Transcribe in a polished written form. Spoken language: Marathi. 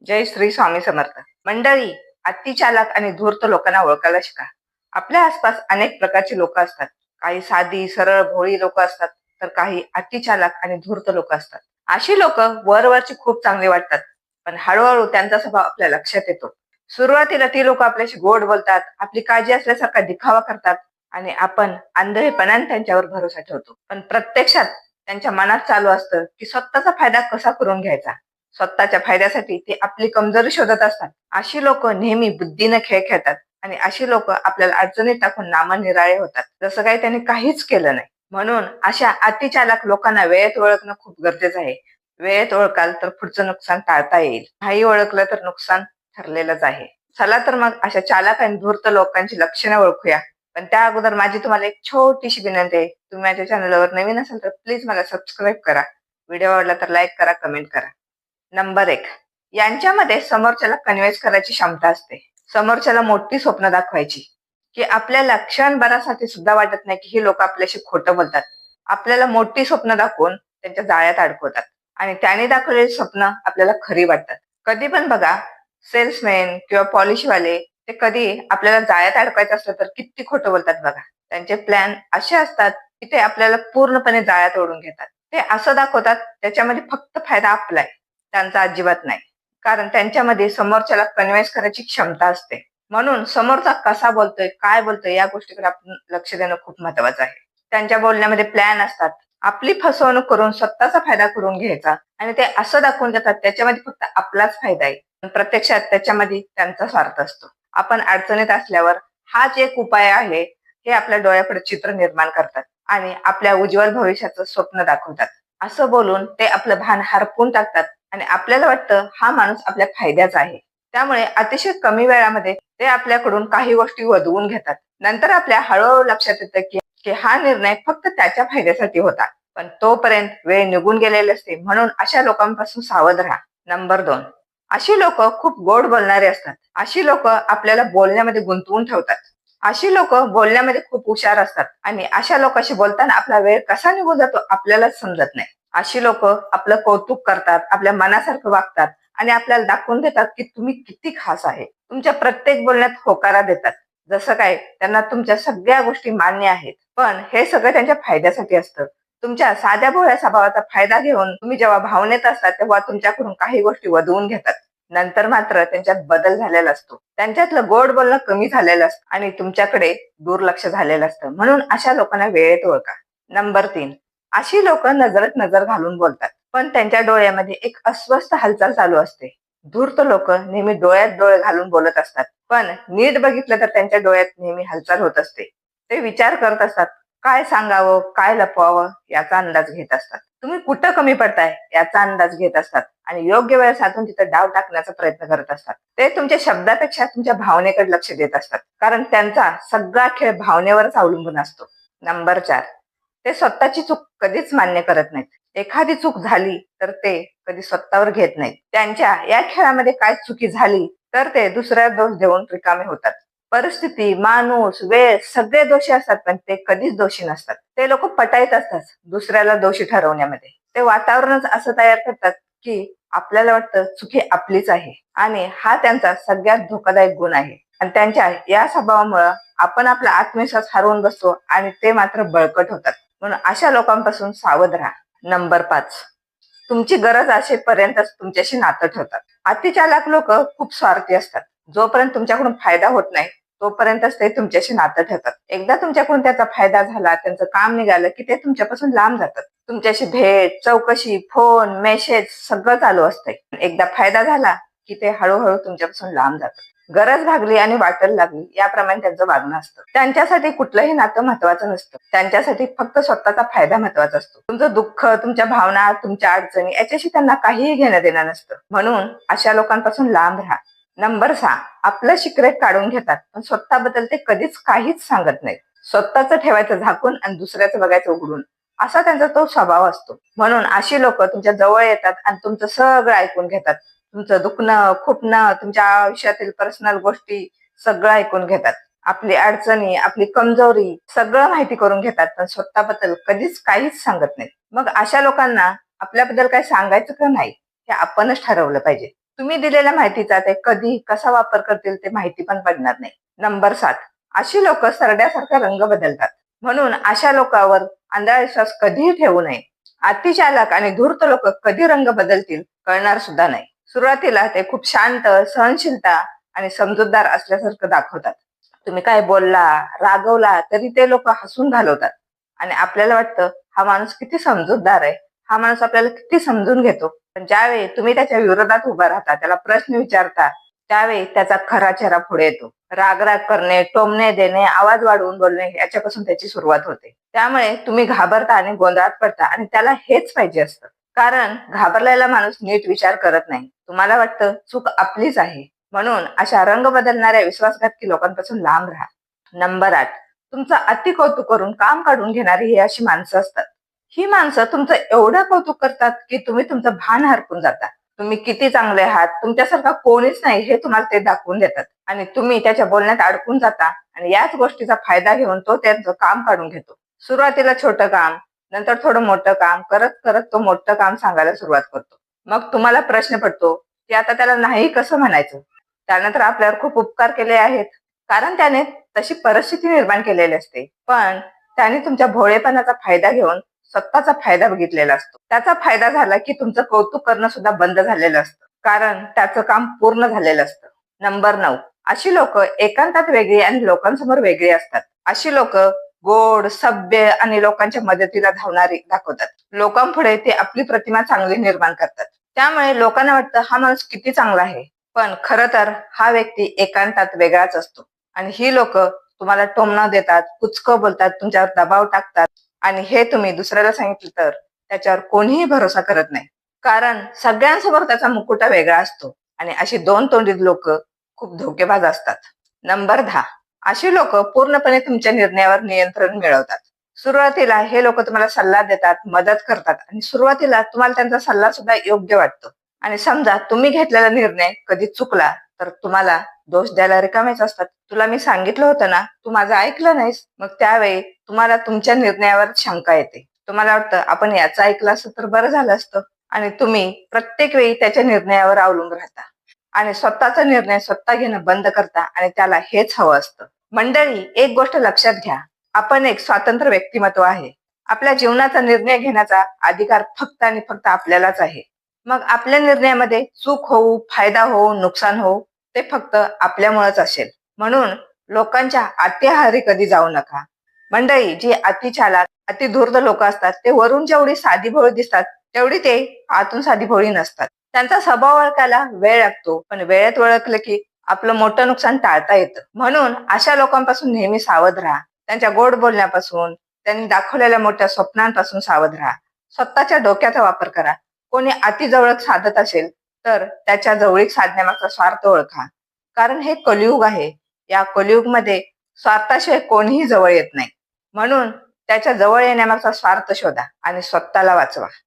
जय श्री स्वामी समर्थ. मंडळी, अतिचालाक आणि धूर्त लोकांना ओळखायला शिका. आपल्या आसपास अनेक प्रकारची लोक असतात. काही साधी सरळ भोळी लोक असतात, तर काही अतिचालाक आणि धूर्त लोक असतात. अशी लोक वरवरची खूप चांगली वाटतात, पण हळूहळू त्यांचा स्वभाव आपल्या लक्षात येतो. सुरुवातीला ती लोक आपल्याशी गोड बोलतात, आपली काळजी असल्यासारखा दिखावा करतात आणि आपण आंधळेपणाने त्यांच्यावर भरोसा ठेवतो. पण प्रत्यक्षात त्यांच्या मनात चालू असतं की स्वतःचा फायदा कसा करून घ्यायचा. स्वतःच्या फायद्यासाठी ते आपली कमजोरी शोधत असतात. अशी लोक नेहमी बुद्धीने खेळ खेळतात आणि अशी लोक आपल्याला अडचणीत टाकून नामनिराळे होतात, जसं काही त्यांनी काहीच केलं नाही. म्हणून अशा अतिचालाक लोकांना वेळेत ओळखणं खूप गरजेचं आहे. वेळेत ओळखाल तर पुढचं नुकसान टाळता येईल. नाही ओळखलं तर नुकसान ठरलेलंच आहे. चला तर मग अशा चालाक आणि धूर्त लोकांची लक्षणं ओळखूया. पण त्या अगोदर माझी तुम्हाला एक छोटीशी विनंती आहे. तुम्ही माझ्या चॅनलवर नवीन असाल तर प्लीज मला सबस्क्राईब करा. व्हिडिओ आवडला तर लाईक करा, कमेंट करा. नंबर 1, यांच्यामध्ये समोरच्याला कन्व्हिन्स करायची क्षमता असते. समोरच्याला मोठी स्वप्न दाखवायची, की आपल्याला क्षणभरासाठी सुद्धा वाटत नाही की ही लोक आपल्याशी खोटं बोलतात. आपल्याला मोठी स्वप्न दाखवून त्यांच्या जाळ्यात अडकवतात आणि त्याने दाखवलेली स्वप्न आपल्याला खरी वाटतात. कधी पण बघा, सेल्समॅन किंवा पॉलिशवाले ते कधी आपल्याला जाळ्यात अडकायचं असलं तर किती खोटं बोलतात बघा. त्यांचे प्लॅन असे असतात की ते आपल्याला पूर्णपणे जाळ्यात ओढून घेतात. ते असं दाखवतात त्याच्यामध्ये फक्त फायदा आपला आहे, त्यांचा अजिबात नाही. कारण त्यांच्यामध्ये समोरच्याला कन्व्हिन्स करायची क्षमता असते. म्हणून समोरचा कसा बोलतोय, काय बोलतोय या गोष्टीकडे आपण लक्ष देणं खूप महत्वाचं आहे. त्यांच्या बोलण्यामध्ये प्लॅन असतात. आपली फसवणूक करून स्वतःचा फायदा करून घ्यायचा आणि ते असं दाखवून देतात त्याच्यामध्ये फक्त आपलाच फायदा आहे. पण प्रत्यक्षात त्याच्यामध्ये त्यांचा स्वार्थ असतो. आपण अडचणीत असल्यावर हाच एक उपाय आहे हे आपल्या डोळ्यापुढे चित्र निर्माण करतात आणि आपल्या उज्ज्वल भविष्याचं स्वप्न दाखवतात. असं बोलून ते आपलं भान हरपून टाकतात आणि आपल्याला वाटतं हा माणूस आपल्या फायद्याचा आहे. त्यामुळे अतिशय कमी वेळामध्ये ते आपल्याकडून काही गोष्टी वधवून घेतात. नंतर आपल्या हळूहळू लक्षात येतं की हा निर्णय फक्त त्याच्या फायद्यासाठी होता. पण तोपर्यंत वेळ निघून गेलेली असते. म्हणून अशा लोकांपासून सावध राहा. नंबर 2, अशी लोक खूप गोड बोलणारे असतात. अशी लोक आपल्याला बोलण्यामध्ये गुंतवून ठेवतात. अशी लोक बोलण्यामध्ये खूप हुशार असतात आणि अशा लोकांशी बोलताना आपला वेळ कसा निघून जातो आपल्यालाच समजत नाही. अशी लोक आपलं कौतुक करतात, आपल्या मनासारखं वागतात आणि आपल्याला दाखवून देतात की तुम्ही किती खास आहे. तुमच्या प्रत्येक बोलण्यात होकारा देतात, जसं काय त्यांना तुमच्या सगळ्या गोष्टी मान्य आहेत. पण हे सगळं त्यांच्या फायद्यासाठी असतं. तुमच्या साध्या भोळ्या स्वभावाचा फायदा घेऊन तुम्ही जेव्हा भावनेत असतात तेव्हा तुमच्याकडून काही गोष्टी वधवून घेतात. नंतर मात्र त्यांच्यात बदल झालेला असतो. त्यांच्यातलं गोड बोलणं कमी झालेलं असतं आणि तुमच्याकडे दुर्लक्ष झालेलं असतं. म्हणून अशा लोकांना वेळेत ओळखा. नंबर 3, अशी लोक नजरेत नजर घालून बोलतात, पण त्यांच्या डोळ्यामध्ये एक अस्वस्थ हालचाल चालू असते. धूर्त लोक नेहमी डोळ्यात डोळे घालून बोलत असतात, पण नीट बघितलं तर त्यांच्या डोळ्यात नेहमी हालचाल होत असते. ते विचार करत असतात, काय सांगावं, काय लपवावं याचा अंदाज घेत असतात. तुम्ही कुठं कमी पडताय याचा अंदाज घेत असतात आणि योग्य वेळ साधून तिथं डाव टाकण्याचा प्रयत्न करत असतात. ते तुमच्या शब्दापेक्षा तुमच्या भावनेकडे लक्ष देत असतात, कारण त्यांचा सगळा खेळ भावनेवरच अवलंबून असतो. नंबर 4, ते स्वतःची चूक कधीच मान्य करत नाहीत. एखादी चूक झाली तर ते कधी स्वतःवर घेत नाहीत. त्यांच्या या खेळामध्ये काय चुकी झाली तर ते दुसऱ्या दोष देऊन रिकामे होतात. परिस्थिती, माणूस, वेळ सगळे दोषी असतात, पण ते कधीच दोषी नसतात. ते लोक पटाईत असतात दुसऱ्याला दोषी ठरवण्यामध्ये. ते वातावरणच असं तयार करतात की आपल्याला वाटतं चुकी आपलीच आहे आणि हा त्यांचा सगळ्यात धोकादायक गुण आहे. आणि त्यांच्या या स्वभावामुळे आपण आपला आत्मविश्वास हरवून बसतो आणि ते मात्र बळकट होतात. म्हणून अशा लोकांपासून सावध राहा. नंबर 5, तुमची गरज असेपर्यंतच तुमच्याशी नातं ठेवतात. अतिचालाक लोक खूप स्वार्थी असतात. जोपर्यंत तुमच्याकडून फायदा होत नाही तोपर्यंतच ते तुमच्याशी नातं ठेवतात. एकदा तुमच्याकडून त्याचा फायदा झाला, त्यांचं काम निघालं की ते तुमच्यापासून लांब जातात. तुमच्याशी भेट, चौकशी, फोन, मेसेज सगळं चालू असतंय. एकदा फायदा झाला की ते हळूहळू तुमच्यापासून लांब जातात. गरज भागली आणि वाटेल लागली याप्रमाणे त्यांचं वागणं असतं. त्यांच्यासाठी कुठलंही नातं महत्वाचं नसतं. त्यांच्यासाठी फक्त स्वतःचा फायदा महत्वाचा असतो. तुमचं दुःख, तुमच्या भावना, तुमच्या अडचणी याच्याशी त्यांना काहीही घेणं देणं नसतं. म्हणून अशा लोकांपासून लांब राहा. नंबर 6, आपलं सिक्रेट काढून घेतात, पण स्वतःबद्दल ते कधीच काहीच सांगत नाहीत. स्वतःच ठेवायचं झाकून आणि दुसऱ्याचं बघायचं उघडून, असा त्यांचा तो स्वभाव असतो. म्हणून अशी लोक तुमच्या जवळ येतात आणि तुमचं सगळं ऐकून घेतात. तुमचं दुखणं, खुपणं, तुमच्या आयुष्यातील पर्सनल गोष्टी सगळं ऐकून घेतात. आपली अडचणी, आपली कमजोरी सगळं माहिती करून घेतात, पण स्वतःबद्दल कधीच काहीच सांगत नाहीत. मग अशा लोकांना आपल्याबद्दल काय सांगायचं का नाही हे आपणच ठरवलं पाहिजे. तुम्ही दिलेल्या माहितीचा ते कधी कसा वापर करतील ते माहिती पण पडणार नाही. नंबर 7, अशी लोक सरड्यासारखा रंग बदलतात. म्हणून अशा लोकांवर आंधळा विश्वास कधीही ठेवू नये. अतिचालक आणि धूर्त लोक कधी रंग बदलतील कळणार सुद्धा नाही. सुरुवातीला ते खूप शांत, सहनशीलता आणि समजूतदार असल्यासारखं दाखवतात. तुम्ही काय बोलला, रागवला तरी ते लोक हसून घालवतात आणि आपल्याला वाटतं हा माणूस किती समजूतदार आहे, हा माणूस आपल्याला किती समजून घेतो. पण ज्यावेळी तुम्ही त्याच्या विरोधात उभा राहता, त्याला प्रश्न विचारता, त्यावेळी त्याचा खरा चेहरा पुढे येतो. राग करणे, टोमणे देणे, आवाज वाढवून बोलणे याच्यापासून त्याची सुरुवात होते. त्यामुळे तुम्ही घाबरता आणि गोंधळात पडता आणि त्याला हेच पाहिजे असतं. कारण घाबरलेला माणूस नीट विचार करत नाही. तुम्हाला वाटतं चूक आपलीच आहे. म्हणून अशा रंग बदलणाऱ्या विश्वासघातकी लोकांपासून लांब राहा. नंबर 8, तुमचं अति कौतुक करून काम काढून घेणारी ही अशी माणसं असतात. ही माणसं तुमचं एवढं कौतुक करतात की तुम्ही तुमचं भान हरपून जाता. तुम्ही किती चांगले आहात, तुमच्यासारखा कोणीच नाही हे तुम्हाला ते दाखवून देतात आणि तुम्ही त्याच्या बोलण्यात अडकून जाता आणि याच गोष्टीचा फायदा घेऊन तो त्यांचं काम काढून घेतो. सुरुवातीला छोटं काम, नंतर थोडं मोठं काम करत करत तो मोठं काम सांगायला सुरुवात करतो. मग तुम्हाला प्रश्न पडतो की आता त्याला नाही कसं म्हणायचं. त्यानंतर आपल्यावर खूप उपकार केले आहेत, कारण त्याने तशी परिस्थिती निर्माण केलेली असते. पण त्याने तुमच्या भोळेपणाचा फायदा घेऊन स्वतःचा फायदा बघितलेला असतो. त्याचा फायदा झाला की तुमचं कौतुक करणं सुद्धा बंद झालेलं असतं, कारण त्याचं काम पूर्ण झालेलं असतं. नंबर 9, अशी लोक एकांतात वेगळी आणि लोकांसमोर वेगळी असतात. अशी लोक गोड, सभ्य आणि लोकांच्या मदतीला धावणारी दाखवतात. लोकांपुढे ते आपली प्रतिमा चांगली निर्माण करतात. त्यामुळे लोकांना वाटतं हा माणूस किती चांगला आहे. पण खरं तर हा व्यक्ती एकांतात वेगळाच असतो. आणि ही लोक तुम्हाला टोमणं देतात, कुचकं बोलतात, तुमच्यावर दबाव टाकतात आणि हे तुम्ही दुसऱ्याला सांगितलं तर त्याच्यावर कोणीही भरोसा करत नाही. कारण सगळ्यांसमोर त्याचा मुकुटा वेगळा असतो आणि अशी दोन तोंडी लोक खूप धोकेबाज असतात. नंबर 10, अशी लोक पूर्णपणे तुमच्या निर्णयावर नियंत्रण मिळवतात. सुरुवातीला हे लोक तुम्हाला सल्ला देतात, मदत करतात आणि सुरुवातीला तुम्हाला त्यांचा सल्ला सुद्धा योग्य वाटतो. आणि समजा तुम्ही घेतलेला निर्णय कधी चुकला तर तुम्हाला दोष द्यायला रिकामेच असतात. तुला मी सांगितलं होतं ना, तू माझं ऐकलं नाहीस. मग त्यावेळी तुम्हाला तुमच्या निर्णयावर शंका येते. तुम्हाला वाटतं आपण याचं ऐकलं असतं तर बरं झालं असतं आणि तुम्ही प्रत्येक वेळी त्याच्या निर्णयावर अवलंबून राहता आणि स्वतःचा निर्णय स्वतः घेणं बंद करता आणि त्याला हेच हवं असतं. मंडळी, एक गोष्ट लक्षात घ्या, आपण एक स्वतंत्र व्यक्तिमत्व आहे. आपल्या जीवनाचा निर्णय घेण्याचा अधिकार फक्त आणि फक्त आपल्यालाच आहे. मग आपल्या निर्णयामध्ये चूक होऊ, फायदा होऊ, नुकसान होऊ ते फक्त आपल्यामुळेच असेल. म्हणून लोकांच्या अत्याहारी कधी जाऊ नका. मंडळी, जी अतिचालाक, अतिधूर्त लोक असतात ते वरून जेवढी साधी भोळी दिसतात तेवढी ते आतून साधी भोळी नसतात. त्यांचा स्वभाव ओळखायला वेळ लागतो, पण वेळेत ओळखलं की आपलं मोठं नुकसान टाळता येतं. म्हणून अशा लोकांपासून नेहमी सावध राहा. त्यांच्या गोड बोलण्यापासून, त्यांनी दाखवलेल्या मोठ्या स्वप्नांपासून सावध राहा. स्वतःच्या डोक्याचा वापर करा. कोणी अति जवळक साधत असेल तर त्याच्या जवळीक साधण्यामागचा स्वार्थ ओळखा. कारण हे कलियुग आहे. या कलियुगमध्ये स्वार्थाशिवाय कोणीही जवळ येत नाही. म्हणून त्याच्या जवळ येण्यामागचा स्वार्थ शोधा आणि स्वतःला वाचवा.